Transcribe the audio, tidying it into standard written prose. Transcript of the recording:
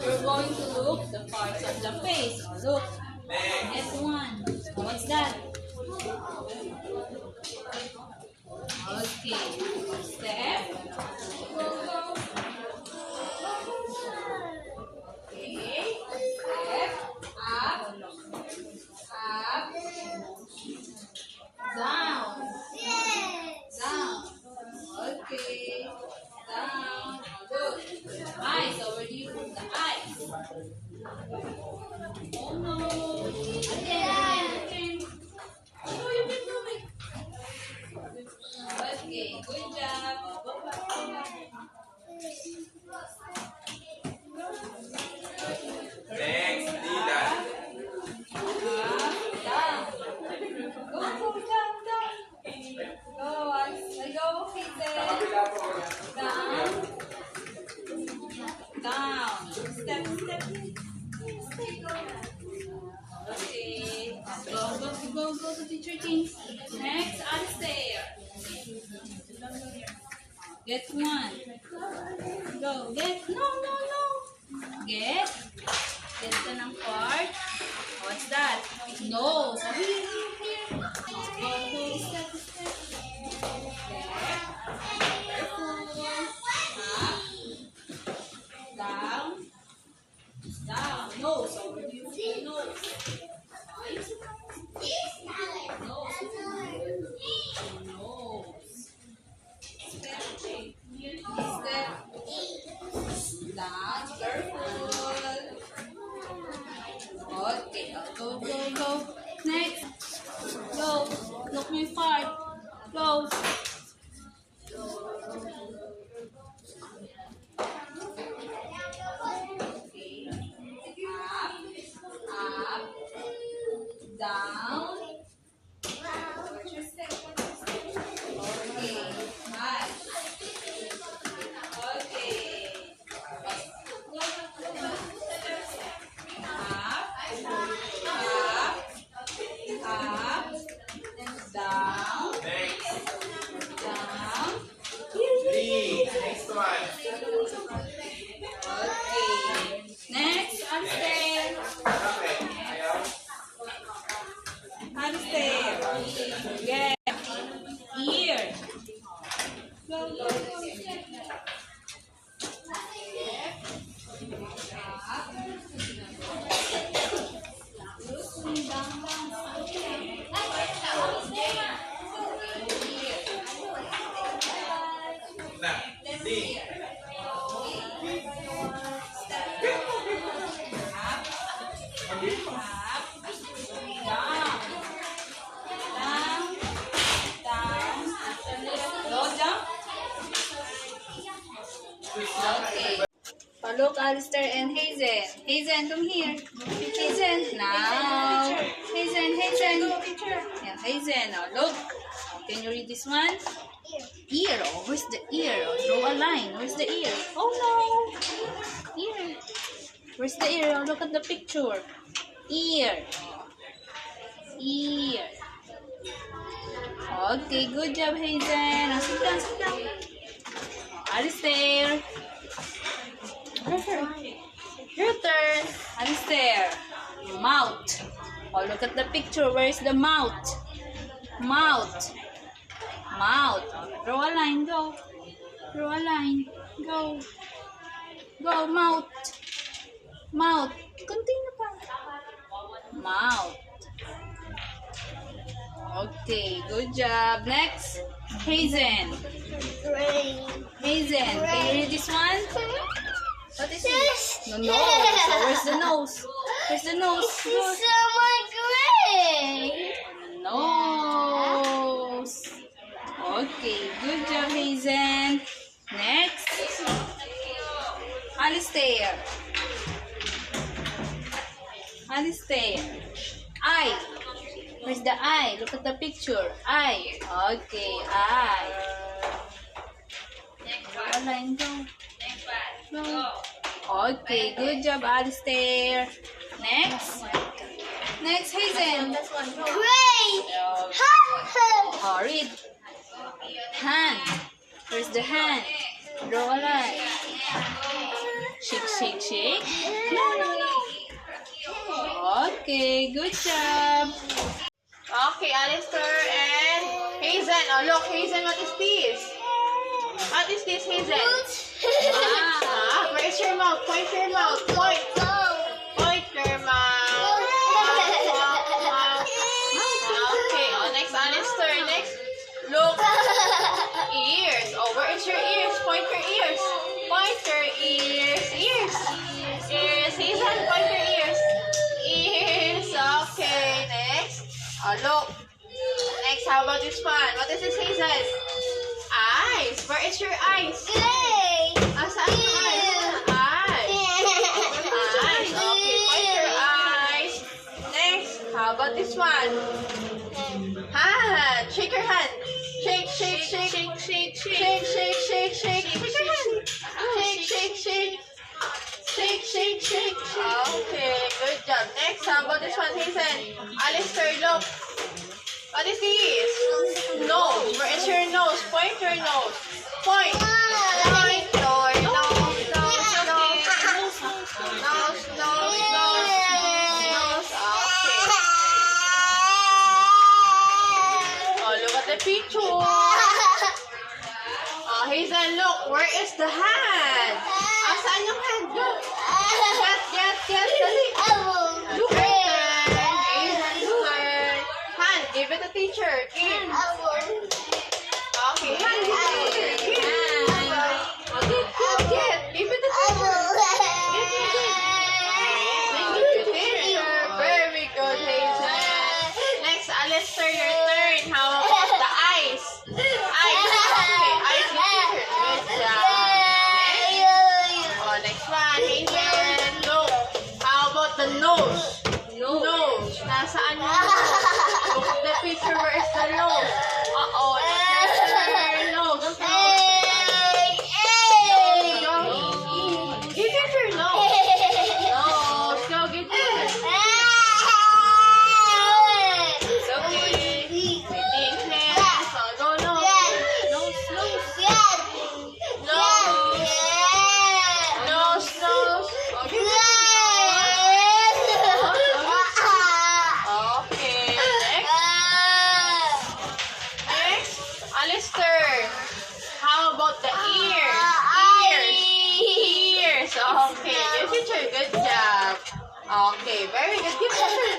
You're going to look the parts of the face. Oh, look. Get one. What's that? Okay. Step. Okay. Step. Up. Up. Down. Down. Okay. Down. Good. Eyes. So where do you put the eyes? Oh no. Again. Oh, you can do it. Okay. Good job. Next, Dylan. Down. Go, down, down. Go, I go, Hazel. Down. Down. Step, step. Okay. Go to teacher things. Next, Alistair. Get one. Go, get. No. Get ka ng part. What's that? No. So here. Go, step. Down. Nose. Over do you put nose? Eyes. Nose. Step. Down. Careful. Okay. Go. Next. Go. Look my part. Go. Up, down. What's your step? Okay, nice. Okay. Up, down, Next, down. Lee. Next one. Okay. Next, Alistair. Okay, ayaw. Alistair. Yeah. Ear. Go. Na, Lee. Okay. Look, Alistair and Hazen. Hazen, come here. Hazen, now. Hazen. Yeah, Hazen, now look. Can you read this one? Ear. Oh, where's the ear? Oh, draw a line. Where's the ear? Oh no. Ear. Where's the ear? Oh, look at the picture. Ear. Okay, good job, Hazen. Now sit down. Alistair. Your turn. Alistair. Mouth. Oh, look at the picture. Where's the mouth? Mouth. Draw a line. Go. Draw a line. Go, mouth. Continue pa. Mouth. Okay, good job. Next, Hazen. Hazen, can you read this one? What is it? No. So where's the nose? Where's the nose? It's my grade. Nose. Okay, good job, Hazen. Next, Alistair. Eye. Where's the eye? Look at the picture. Eye. Okay, eye. Draw a line, go. Okay, good job, Alistair. Next, Hazen. Great. Oh, read. Hand. Where's the hand? Draw a line. Shake, shake, shake. No. Okay, good job. Okay, Alistair and Hazen. Oh, look, Hazen, what is this? What is this, Hazen? Where's your mouth? Point your mouth. Point. Point your mouth. Okay, oh, next, Alistair. Next, look. Ears. Oh, where is your ears? Point your ears. Point your ears. Ears. Ears. Hazen, point your ears. Ears. Okay, next. Oh, look. Next, how about this one? What is this, Hazel? Eyes. Where is your eyes? Saan yung eyes? Eyes. Eyes. Okay, point your eyes. Next, how about this one? Hand. Shake your hand. Shake, shake, shake. Shake, shake, shake. Shake, shake, shake, shake. Shake your hand. Shake, shake, shake. Shake, shake, shake. Okay, good job. Next, how about this one, Hazen? Alistair, look. What is this? Nose. Where is your nose? Point your nose. Point. Point your nose. Nose. Nose. Nose. Nose. Nose. Okay. Oh, look at the picture. Oh, Hazen, look. Where is the hand? Saan yung hand? Look. Get. Dali. Look at it. Hazen, turn. Hand. Give it to teacher. Give. Okay. Hand. Give it to teacher. Give. Get. Give it to teacher. Very good, Hazen. Next, Alistair, your turn. How about the eyes? Eyes. Okay, eyes with teacher. Good job. Oh, next one, Hazen. Look. How about the nose? Nose. Nasaan yung nose? Look at the picture. Where is the nose? Uh-oh. Teacher. Nose. Give it your nose. Nose. Go, get it. It's okay. Think hands. So, go, nose. Nose. Okay. Okay. Next, Alistair. How about the ears? Ears. Okay. Good teacher. Good job. Okay. Very good. Give teacher.